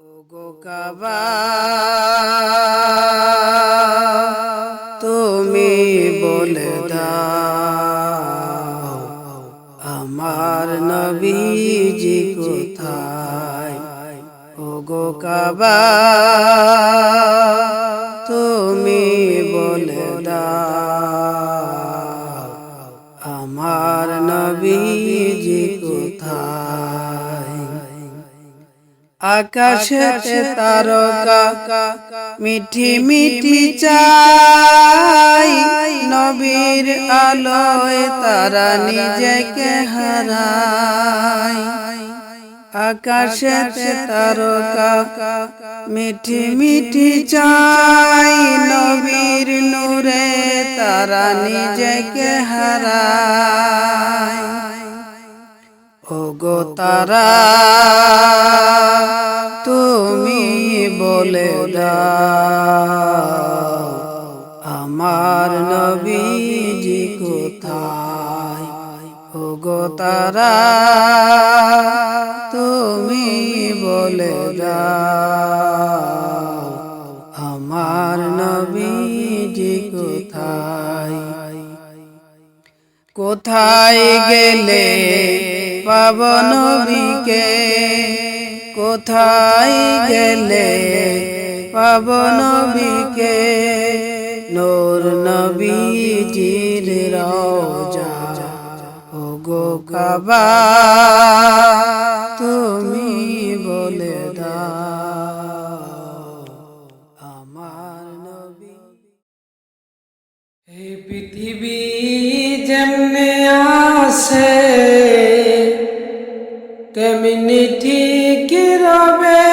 ওগো কাবা তুমি বলে দাও আমার নবীজি কোথায়। ওগো কাবা তুমি বলে দাও আমার নবীজি কোথায়। আকাশেতে তারকা মিঠি মিঠি চাই, নবীর আলোয় তারা নিজেকে হারায়। আকাশেতে তারকা মিঠি মিঠি চাই, নবীর নূরে তারা নিজেকে হারায়। ওগো তারা তুমি বলে দাও আমার নবীজি কোথায়। ওগো তারা তুমি বলে দাও আমার নবীজি কোথায়। কোথায় গেলে পাব নবীকে, কোথায় গেলে পাব নবীকে, নূর নবীজির রওজা। ওগো কাবা তুমি বলে দাও আমার নবী। এই পৃথিবী যেমনে আসে তেমনি ঠিক রবে,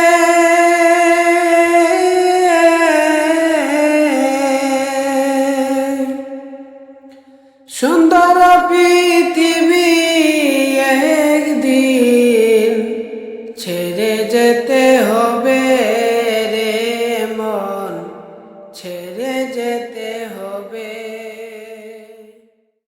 সুন্দর পৃথিবী